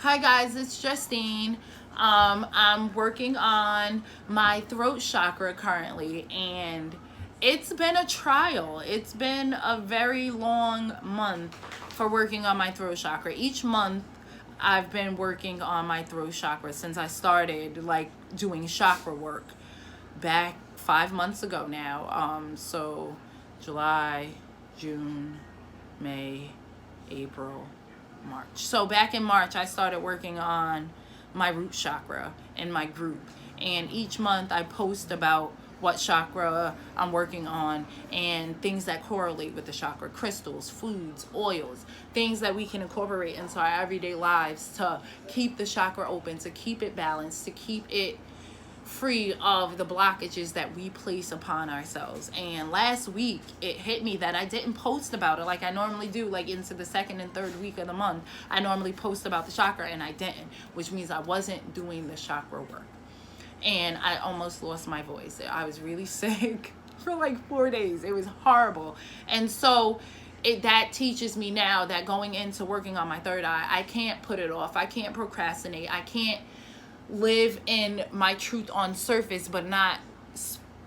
Hi guys, it's Justine. I'm working on my throat chakra currently, and it's been a trial. It's been a very long month for working on my throat chakra. Each month I've been working on my throat chakra since I started like doing chakra work back 5 months ago now. So July, June, May, April, March. So back in March, I started working on my root chakra in my group. And each month I post about what chakra I'm working on and things that correlate with the chakra, crystals, foods, oils, things that we can incorporate into our everyday lives to keep the chakra open, to keep it balanced, to keep it free of the blockages that we place upon ourselves. And last week it hit me that I didn't post about it like I normally do, like into the second and third week of the month. I normally post about the chakra, and I didn't, which means I wasn't doing the chakra work. And I almost lost my voice. I was really sick for like 4 days. It was horrible. And so that teaches me now that going into working on my third eye, I can't put it off. I can't procrastinate. I can't live in my truth on surface but not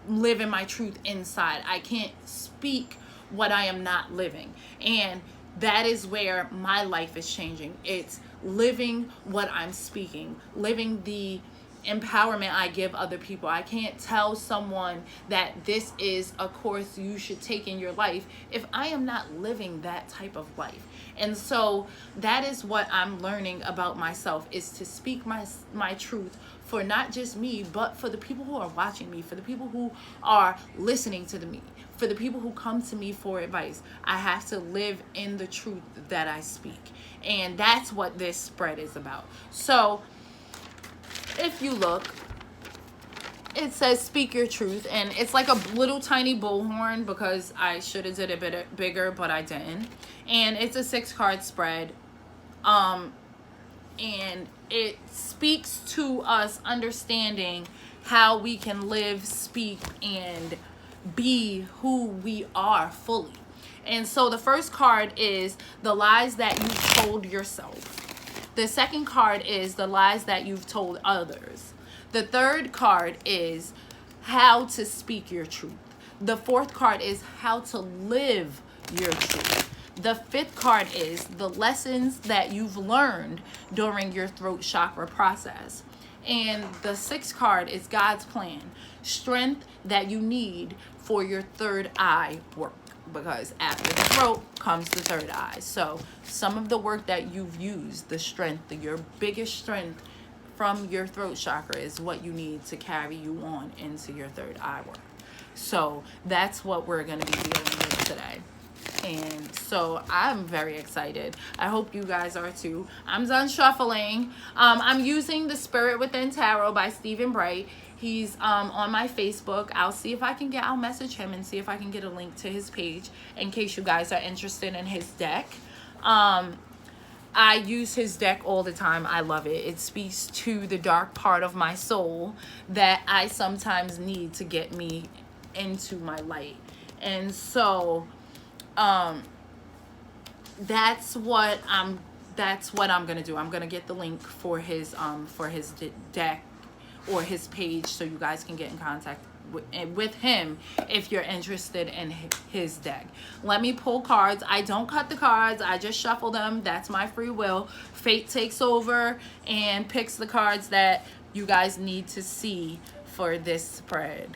live in my truth inside. I can't speak what I am not living. And that is where my life is changing. It's living what I'm speaking, living the empowerment I give other people. I can't tell someone that this is a course you should take in your life if I am not living that type of life. And so that is what I'm learning about myself, is to speak my truth for not just me, but for the people who are watching me, for the people who are listening to me, for the people who come to me for advice. I have to live in the truth that I speak. And that's what this spread is about. So if you look, it says speak your truth, and it's like a little tiny bullhorn because I should have did it a bit bigger, but I didn't. And it's a 6-card spread, and it speaks to us understanding how we can live, speak, and be who we are fully. And so the first card is the lies that you told yourself. The second card is the lies that you've told others. The third card is how to speak your truth. The fourth card is how to live your truth. The fifth card is the lessons that you've learned during your throat chakra process. And the sixth card is God's plan, strength that you need for your third eye work, because after the throat comes the third eye. So some of the work that you've used, the strength, your biggest strength from your throat chakra is what you need to carry you on into your third eye work. So that's what we're going to be dealing with today. And so I'm very excited. I hope you guys are too. I'm done shuffling. I'm using the Spirit Within Tarot by Stephen Bright. He's on my Facebook. I'll message him and see if I can get a link to his page in case you guys are interested in his deck. I use his deck all the time. I love it. It speaks to the dark part of my soul that I sometimes need to get me into my light. And so that's what I'm gonna do. I'm gonna get the link for his deck or his page so you guys can get in contact with him if you're interested in his deck. Let me pull cards. I don't cut the cards. I just shuffle them. That's my free will. Fate takes over and picks the cards that you guys need to see for this spread.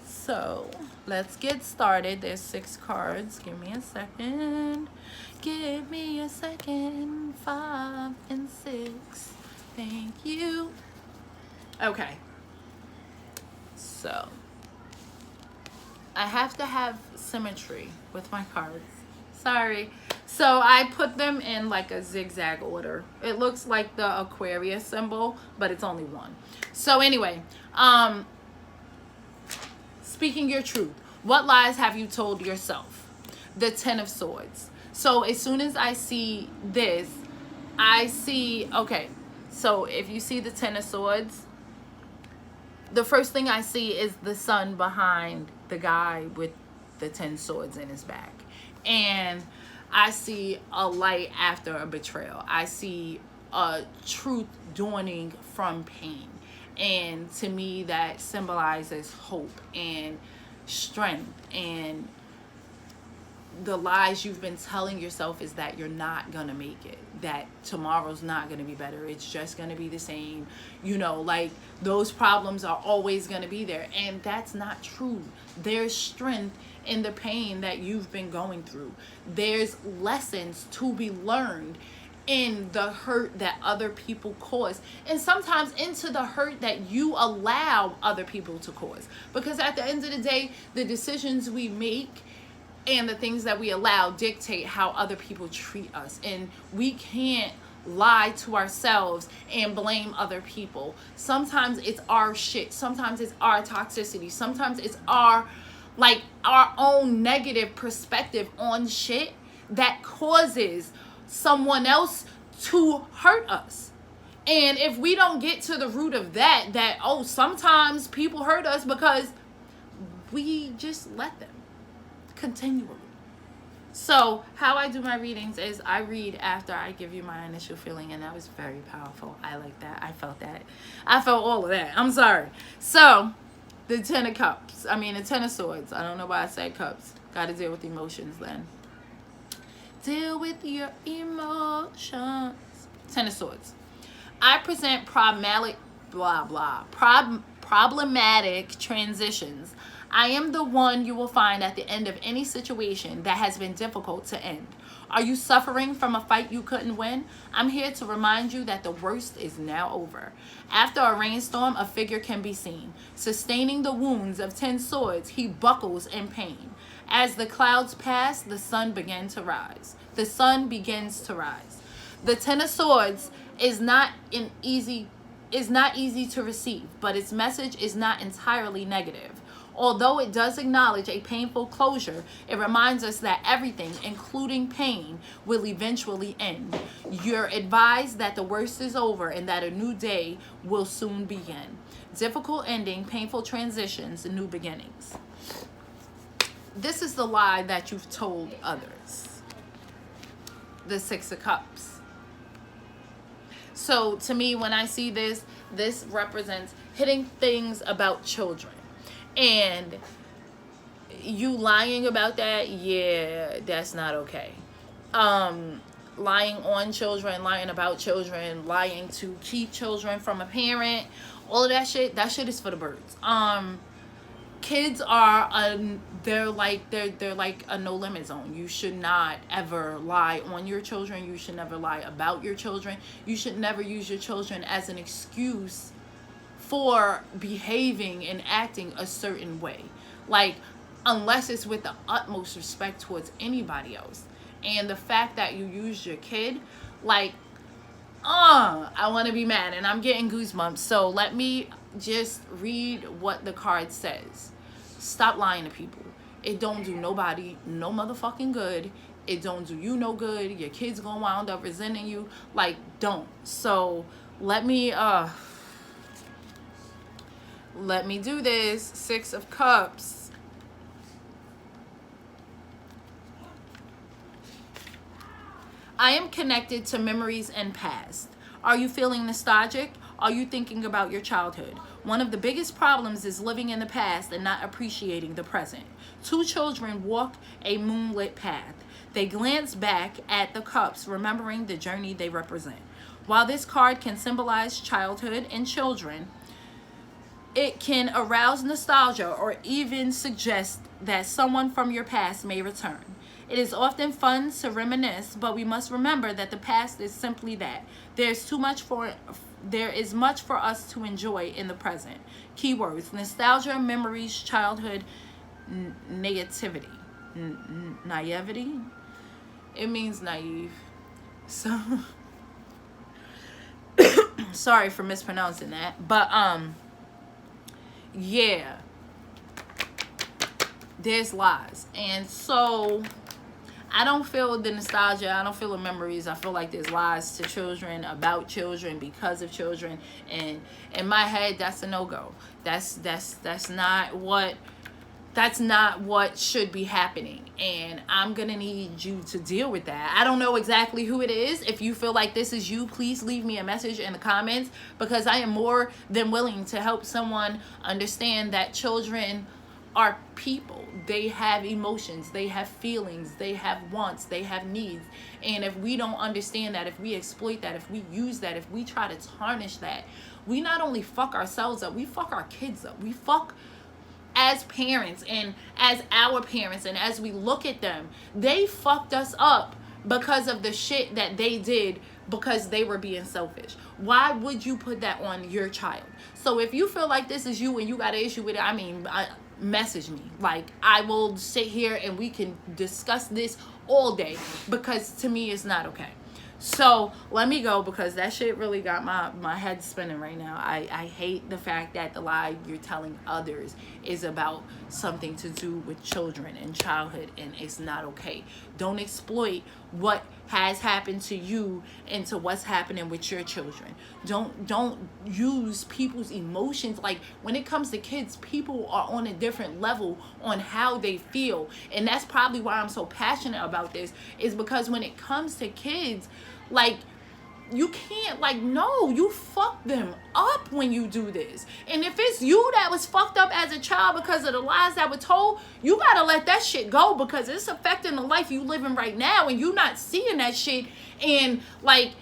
So let's get started. There's 6 cards. Give me a second. Give me a second. 5 and 6. Thank you. Okay. So I have to have symmetry with my cards. Sorry. So I put them in like a zigzag order. It looks like the Aquarius symbol, but it's only one. So anyway, speaking your truth. What lies have you told yourself? The 10 of Swords. So as soon as I see this, I see, okay, so if you see the 10 of Swords, the first thing I see is the sun behind the guy with the 10 swords in his back. And I see a light after a betrayal. I see truth dawning from pain. And to me, that symbolizes hope and strength. And the lies you've been telling yourself is that you're not gonna make it, that tomorrow's not gonna be better, it's just gonna be the same, like those problems are always gonna be there. And that's not true. There's strength in the pain that you've been going through. There's lessons to be learned in the hurt that other people cause, and sometimes into the hurt that you allow other people to cause. Because at the end of the day, the decisions we make and the things that we allow dictate how other people treat us. And we can't lie to ourselves and blame other people. Sometimes it's our shit. Sometimes it's our toxicity. Sometimes it's our own negative perspective on shit that causes someone else to hurt us. And if we don't get to the root of that, sometimes people hurt us because we just let them continually. So how I do my readings is I read after I give you my initial feeling, and that was very powerful. I like that. I felt that. I felt all of that. I'm sorry. So the Ten of Cups. The Ten of Swords. I don't know why I said cups. Got to deal with emotions then. Deal with your emotions. Ten of Swords. I present problematic transitions. I am the one you will find at the end of any situation that has been difficult to end. Are you suffering from a fight you couldn't win? I'm here to remind you that the worst is now over. After a rainstorm, a figure can be seen. Sustaining the wounds of 10 swords, he buckles in pain. As the clouds pass, the sun begins to rise. The sun begins to rise. The Ten of Swords is not easy to receive, but its message is not entirely negative. Although it does acknowledge a painful closure, it reminds us that everything, including pain, will eventually end. You're advised that the worst is over and that a new day will soon begin. Difficult ending, painful transitions, and new beginnings. This is the lie that you've told others. The Six of Cups. So to me, when I see this represents hitting things about children. And you lying about that, yeah, that's not okay. Lying on children, lying about children, lying to keep children from a parent, all of that shit is for the birds. Kids are they're like a no limit zone. You should not ever lie on your children. You should never lie about your children. You should never use your children as an excuse for behaving and acting a certain way, unless it's with the utmost respect towards anybody else. And the fact that you use your kid, I want to be mad, and I'm getting goosebumps. So let me just read what the card says. Stop lying to people. It don't do nobody no motherfucking good. It don't do you no good. Your kid's gonna wind up resenting you. Don't. So let me do this. Six of Cups. I am connected to memories and past. Are you feeling nostalgic? Are you thinking about your childhood? One of the biggest problems is living in the past and not appreciating the present. Two children walk a moonlit path. They glance back at the cups, remembering the journey they represent. While this card can symbolize childhood and children, it can arouse nostalgia or even suggest that someone from your past may return. It is often fun to reminisce, but we must remember that the past is simply that. There is much for us to enjoy in the present. Keywords: nostalgia, memories, childhood, naivety. Naivety? It means naive. So sorry for mispronouncing that. But yeah. There's lies. And so I don't feel the nostalgia. I don't feel the memories. I feel like there's lies to children, about children, because of children. And in my head, that's a no-go. That's not That's not what should be happening, and I'm gonna need you to deal with that. I don't know exactly who it is. If you feel like this is you, please leave me a message in the comments, because I am more than willing to help someone understand that children are people. They have emotions, they have feelings, they have wants, they have needs. And if we don't understand that, if we exploit that, if we use that, if we try to tarnish that, we not only fuck ourselves up, we fuck our kids up. We fuck as parents, and as our parents, and as we look at them, they fucked us up because of the shit that they did, because they were being selfish. Why would you put that on your child? So if you feel like this is you and you got an issue with it, message me. Like, I will sit here and we can discuss this all day, because to me it's not okay. So let me go, because that shit really got my head spinning right now. I hate the fact that the lie you're telling others is about something to do with children and childhood, and it's not okay. Don't exploit what has happened to you into what's happening with your children. Don't use people's emotions. Like, when it comes to kids, people are on a different level on how they feel, and that's probably why I'm so passionate about this, is because when it comes to kids, like, you can't, like, no, you fuck them up when you do this. And if it's you that was fucked up as a child because of the lies that were told, you gotta let that shit go, because it's affecting the life you living right now, and you not seeing that shit. And like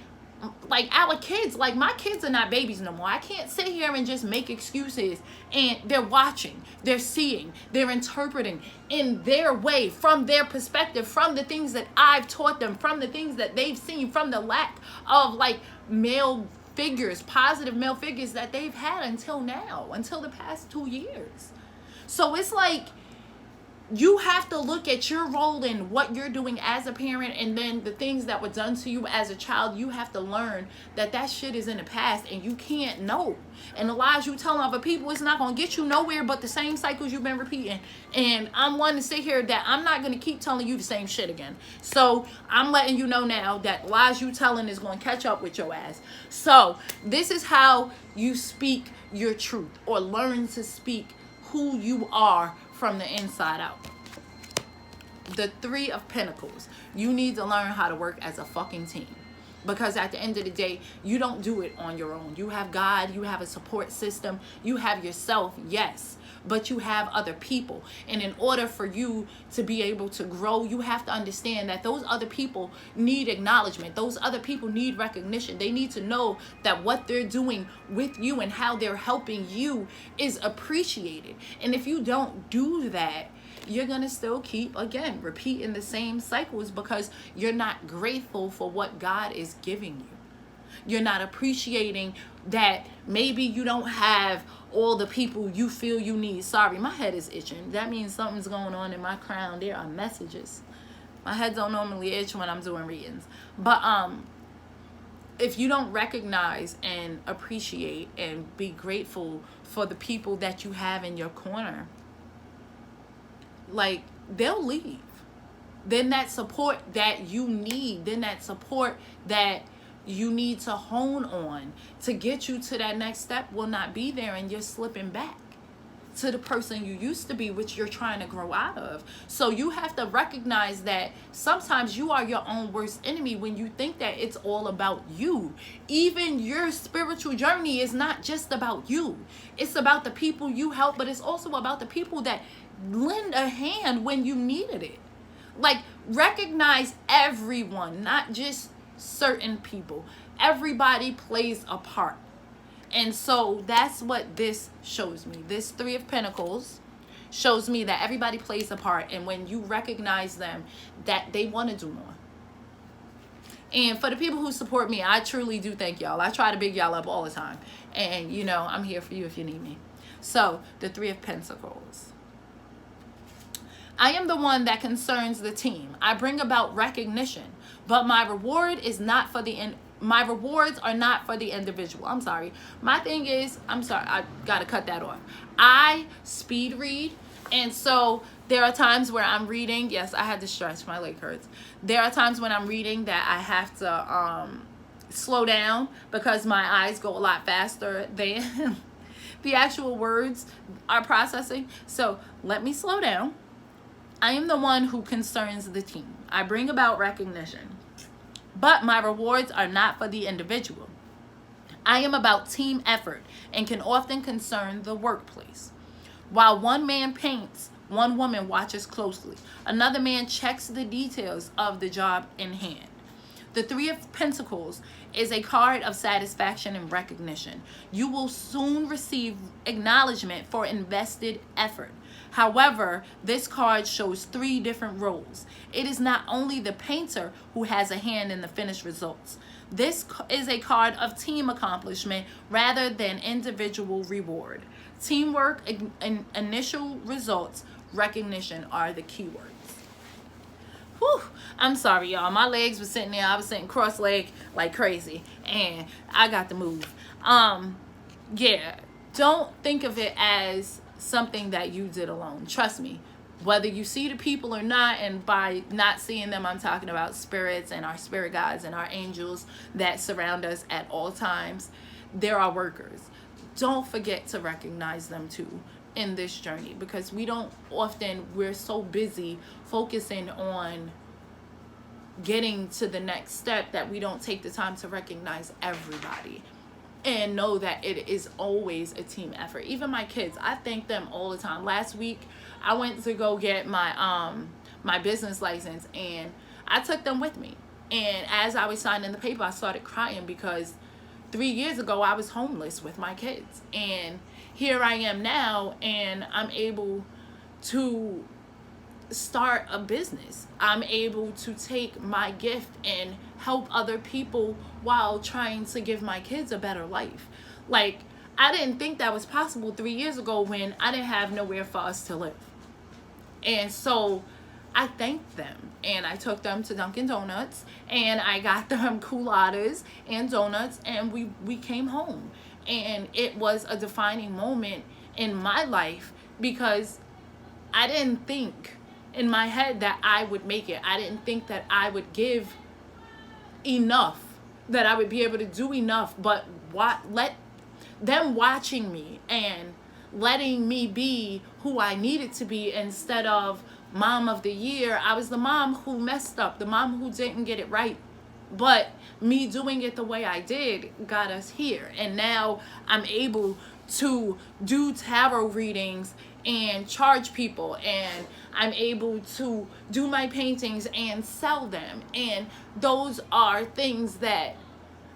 our kids, like, my kids are not babies no more. I can't sit here and just make excuses. And they're watching, they're seeing, they're interpreting in their way, from their perspective, from the things that I've taught them, from the things that they've seen, from the lack of, like, male figures, positive male figures that they've had until now, until the past 2 years. So it's like, you have to look at your role in what you're doing as a parent, and then the things that were done to you as a child. You have to learn that that shit is in the past, and you can't know. And the lies you tell other people, it's not going to get you nowhere but the same cycles you've been repeating. And I'm one to sit here that I'm not going to keep telling you the same shit again. So I'm letting you know now that lies you telling is going to catch up with your ass. So this is how you speak your truth, or learn to speak who you are from the inside out. The Three of Pentacles. You need to learn how to work as a fucking team, because at the end of the day, you don't do it on your own. You have God, you have a support system, you have yourself, yes, but you have other people. And in order for you to be able to grow, you have to understand that those other people need acknowledgement. Those other people need recognition. They need to know that what they're doing with you and how they're helping you is appreciated. And if you don't do that, you're going to still keep, again, repeating the same cycles, because you're not grateful for what God is giving you. You're not appreciating that maybe you don't have all the people you feel you need. Sorry, my head is itching. That means something's going on in my crown. There are messages. My head don't normally itch when I'm doing readings. But if you don't recognize and appreciate and be grateful for the people that you have in your corner, like, they'll leave. Then that support that you need, then that support that you need to hone on to get you to that next step will not be there, and you're slipping back to the person you used to be, which you're trying to grow out of. So you have to recognize that sometimes you are your own worst enemy when you think that it's all about you. Even your spiritual journey is not just about you. It's about the people you help, but it's also about the people that lend a hand when you needed it. Like, recognize everyone, not just certain people. Everybody plays a part. And so that's what this shows me. This Three of Pentacles shows me that everybody plays a part, and when you recognize them, that they want to do more. And for the people who support me, I truly do thank y'all. I try to big y'all up all the time, and you know, I'm here for you if you need me. So the Three of Pentacles. I am the one that concerns the team. I bring about recognition, but my reward is not for the my rewards are not for the individual. I'm sorry. My thing is, I'm sorry, I gotta cut that off. I speed read, and so there are times where I'm reading. Yes, I had to stretch, my leg hurts. There are times when I'm reading that I have to slow down, because my eyes go a lot faster than the actual words are processing. So let me slow down. I am the one who concerns the team. I bring about recognition, but my rewards are not for the individual. I am about team effort and can often concern the workplace. While one man paints, one woman watches closely. Another man checks the details of the job in hand. The Three of Pentacles is a card of satisfaction and recognition. You will soon receive acknowledgement for invested effort. However, this card shows three different roles. It is not only the painter who has a hand in the finished results. This is a card of team accomplishment rather than individual reward. Teamwork and initial results recognition are the keywords. Whew, I'm sorry, y'all. My legs were sitting there. I was sitting cross-legged like crazy, and I got to move. Yeah, don't think of it as something that you did alone. Trust me, whether you see the people or not, and by not seeing them, I'm talking about spirits and our spirit guides and our angels that surround us at all times. There are workers. Don't forget to recognize them too in this journey, because we're so busy focusing on getting to the next step that we don't take the time to recognize everybody and know that it is always a team effort. Even my kids, I thank them all the time. Last week I went to go get my my business license, and I took them with me, and as I was signing the paper I started crying, because 3 years ago I was homeless with my kids, and here I am now, and I'm able to start a business. I'm able to take my gift and help other people while trying to give my kids a better life. Like, I didn't think that was possible 3 years ago when I didn't have nowhere for us to live. And so I thanked them, and I took them to Dunkin' Donuts, and I got them culottes and donuts, and we came home. And it was a defining moment in my life, because I didn't think in my head that I would make it. I didn't think that I would give enough, that I would be able to do enough, but let them watching me and letting me be who I needed to be. Instead of mom of the year, I was the mom who messed up, the mom who didn't get it right. But me doing it the way I did got us here. And now I'm able to do tarot readings and charge people, and I'm able to do my paintings and sell them. And those are things that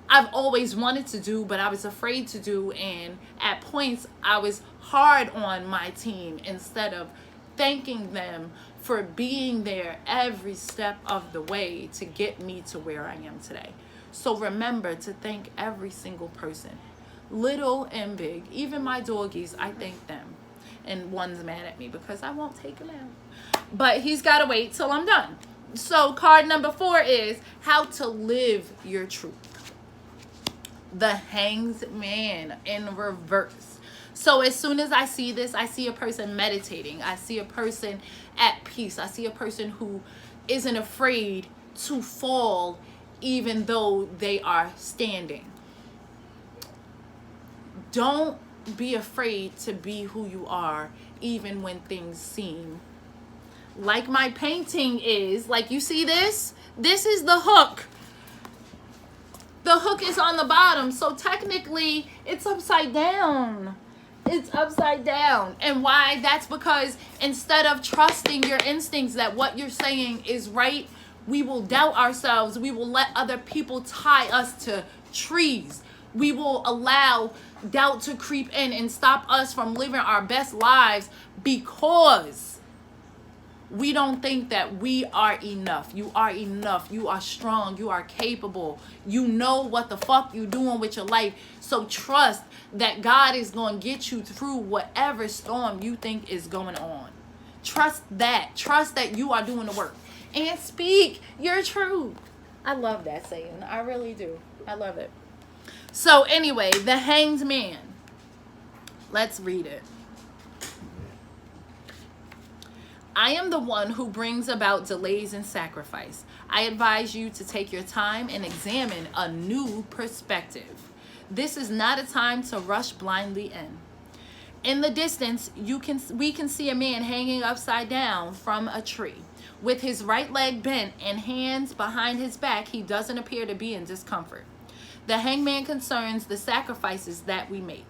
I've always wanted to do, but I was afraid to do. And at points I was hard on my team instead of thanking them for being there every step of the way to get me to where I am today. So remember to thank every single person, little and big. Even my doggies, I thank them. And one's mad at me because I won't take him out, but he's got to wait till I'm done. So card number 4 is how to live your truth. The Hanged Man in reverse. So as soon as I see this, I see a person meditating. I see a person at peace. I see a person who isn't afraid to fall even though they are standing. Don't be afraid to be who you are, even when things seem like my painting is. Like, you see this? This is the hook. The hook is on the bottom, so technically it's upside down. It's upside down. And why? That's because instead of trusting your instincts that what you're saying is right, we will doubt ourselves. We will let other people tie us to trees. We will allow doubt to creep in and stop us from living our best lives because we don't think that we are enough. You are enough. You are strong. You are capable. You know what the fuck you doing with your life. So trust that God is going to get you through whatever storm you think is going on. Trust that. Trust that you are doing the work. And speak your truth. I love that saying. I really do. I love it. So anyway, the Hanged Man. Let's read it. I am the one who brings about delays and sacrifice. I advise you to take your time and examine a new perspective. This is not a time to rush blindly in. In the distance, we can see a man hanging upside down from a tree. With his right leg bent and hands behind his back, he doesn't appear to be in discomfort. The hangman concerns the sacrifices that we make.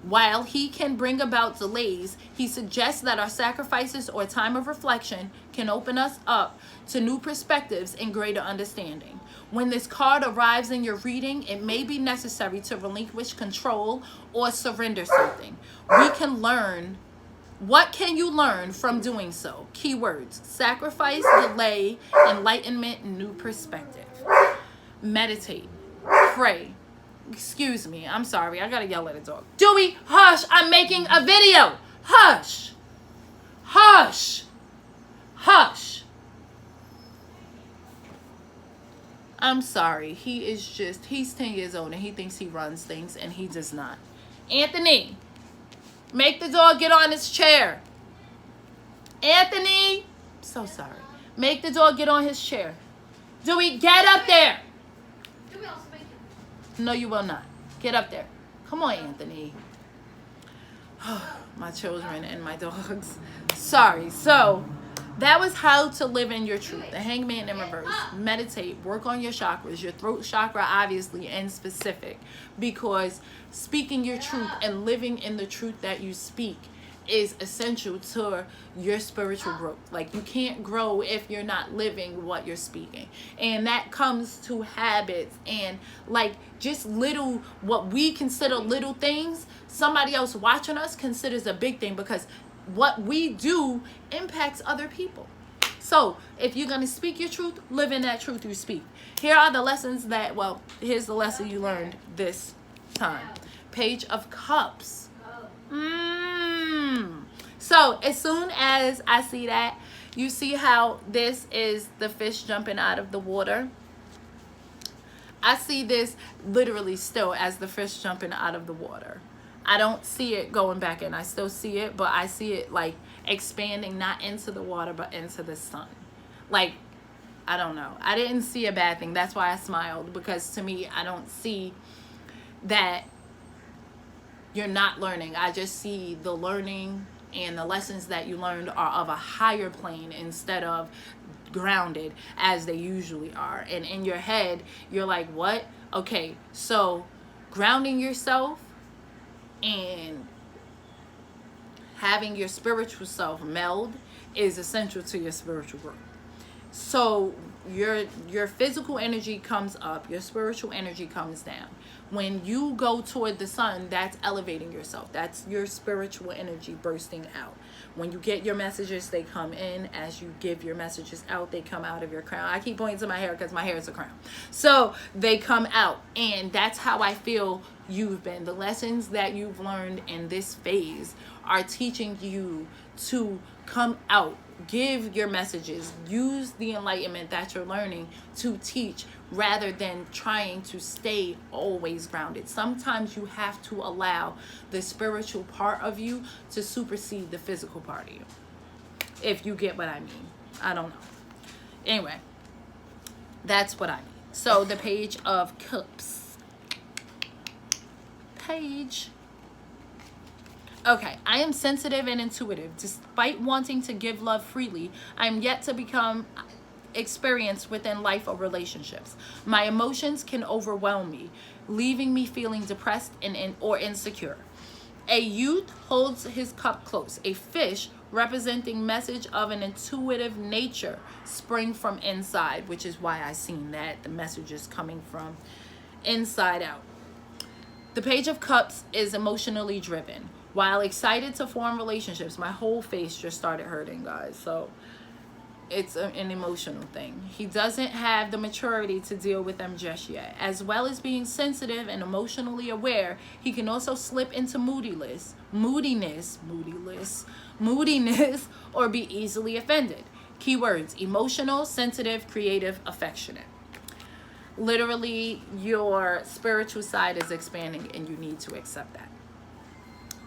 While he can bring about delays, he suggests that our sacrifices or time of reflection can open us up to new perspectives and greater understanding. When this card arrives in your reading, it may be necessary to relinquish control or surrender something. We can learn. What can you learn from doing so? Keywords: sacrifice, delay, enlightenment, new perspective. Meditate, pray. Excuse me, I'm sorry, I gotta yell at a dog. Dewey, hush, I'm making a video. Hush. Hush. Hush. I'm sorry, he's 10 years old and he thinks he runs things and he does not. Anthony, make the dog get on his chair. Anthony, I'm so sorry. Make the dog get on his chair. Dewey, get up there. No, you will not. Get up there. Come on, Anthony. My children and my dogs. Sorry. So, that was how to live in your truth. The hangman in reverse. Meditate. Work on your chakras. Your throat chakra, obviously, and specific. Because speaking your truth and living in the truth that you speak is essential to your spiritual growth. Like, you can't grow if you're not living what you're speaking. And that comes to habits and like just little, what we consider little things, somebody else watching us considers a big thing, because what we do impacts other people. So if you're going to speak your truth, live in that truth you speak. Here are the lessons that, well, here's the lesson you learned this time. Page of Cups. So as soon as I see that, you see how this is the fish jumping out of the water. I see this literally still as the fish jumping out of the water. I don't see it going back in. I still see it, but I see it like expanding, not into the water, but into the sun. Like, I don't know. I didn't see a bad thing. That's why I smiled, because to me, I don't see that you're not learning. I just see the learning and the lessons that you learned are of a higher plane instead of grounded as they usually are. And in your head, you're like, what? Okay, so grounding yourself and having your spiritual self meld is essential to your spiritual growth. So your physical energy comes up, your spiritual energy comes down. When you go toward the sun, that's elevating yourself. That's your spiritual energy bursting out. When you get your messages, they come in. As you give your messages out, they come out of your crown. I keep pointing to my hair because my hair is a crown. So they come out, and that's how I feel you've been. The lessons that you've learned in this phase are teaching you to come out. Give your messages. Use the enlightenment that you're learning to teach, rather than trying to stay always grounded. Sometimes you have to allow the spiritual part of you to supersede the physical part of you. If you get what I mean. I don't know. Anyway, that's what I mean. So the Page of Cups. Page. Okay, I am sensitive and intuitive. Despite wanting to give love freely, I am yet to become experienced within life or relationships. My emotions can overwhelm me, leaving me feeling depressed or insecure. A youth holds his cup close. A fish, representing message of an intuitive nature, spring from inside, which is why I seen that the message is coming from inside out. The Page of Cups is emotionally driven. While excited to form relationships, my whole face just started hurting, guys. So it's an emotional thing. He doesn't have the maturity to deal with them just yet. As well as being sensitive and emotionally aware, he can also slip into moodiness, or be easily offended. Keywords: emotional, sensitive, creative, affectionate. Literally, your spiritual side is expanding, and you need to accept that.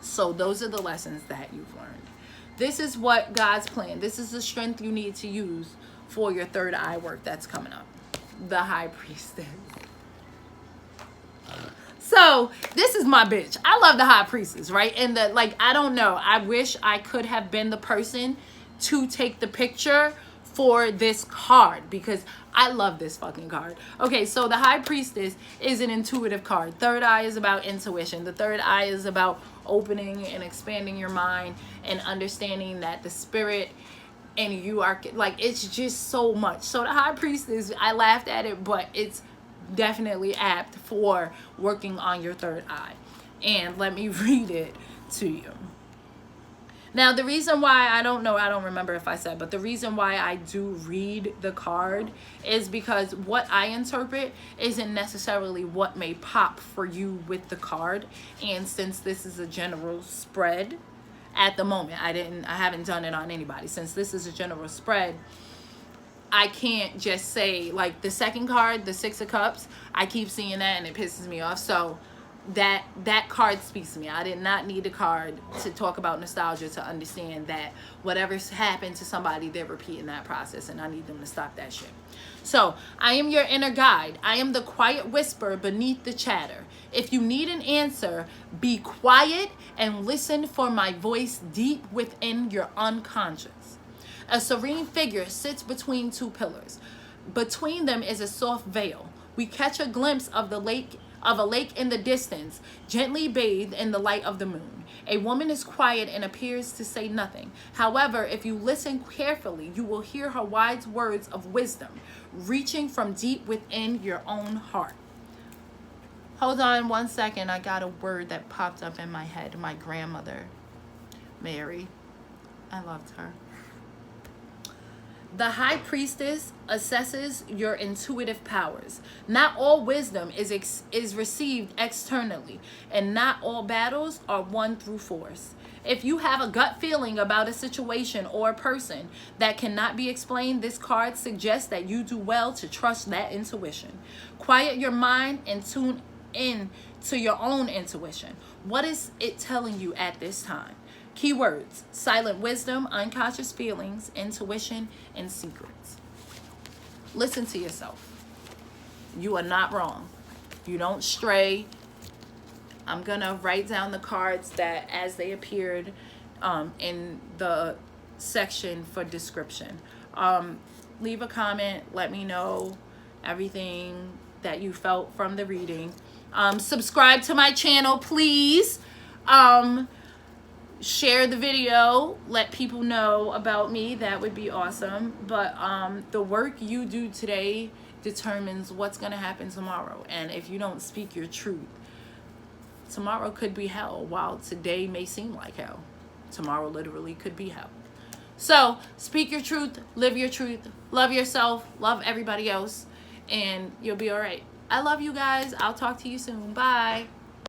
So those are the lessons that you've learned. This is what God's plan. This is the strength you need to use for your third eye work that's coming up. The High Priestess. So So this is my bitch. I love the High Priestess, right? And the, like, I don't know. I wish I could have been the person to take the picture for this card because I love this fucking card. Okay, so the High Priestess is an intuitive card. Third eye is about intuition. The third eye is about opening and expanding your mind and understanding that the spirit and you are, like, it's just so much. So the High Priestess, I laughed at it, but it's definitely apt for working on your third eye. And let me read it to you. Now, the reason why, I don't remember if I said, but the reason why I do read the card is because what I interpret isn't necessarily what may pop for you with the card. And since this is a general spread at the moment, I haven't done it on anybody. Since this is a general spread, I can't just say, like, the second card, the Six of Cups, I keep seeing that and it pisses me off. So that card speaks to me. I did not need a card to talk about nostalgia to understand that whatever's happened to somebody, they're repeating that process, and I need them to stop that shit. So I am your inner guide. I am the quiet whisper beneath the chatter. If you need an answer, be quiet and listen for my voice deep within your unconscious. A serene figure sits between two pillars. Between them is a soft veil. We catch a glimpse of a lake in the distance, gently bathed in the light of the moon. A woman is quiet and appears to say nothing. However, if you listen carefully, you will hear her wise words of wisdom, reaching from deep within your own heart. Hold on one second. I got a word that popped up in my head. My grandmother, Mary. I loved her. The High Priestess assesses your intuitive powers. Not all wisdom is received externally, and not all battles are won through force. If you have a gut feeling about a situation or a person that cannot be explained, this card suggests that you do well to trust that intuition. Quiet your mind and tune in to your own intuition. What is it telling you at this time? Keywords: silent wisdom, unconscious feelings, intuition, and secrets. Listen to yourself. You are not wrong. You don't stray. I'm going to write down the cards that as they appeared in the section for description. Leave a comment. Let me know everything that you felt from the reading. Subscribe to my channel, please. Share the video, let people know about me. That would be awesome. But the work you do today determines what's going to happen tomorrow. And if you don't speak your truth, tomorrow could be hell. While today may seem like hell, tomorrow literally could be hell. So speak your truth, live your truth, love yourself, love everybody else, and you'll be all right. I love you guys. I'll talk to you soon. Bye.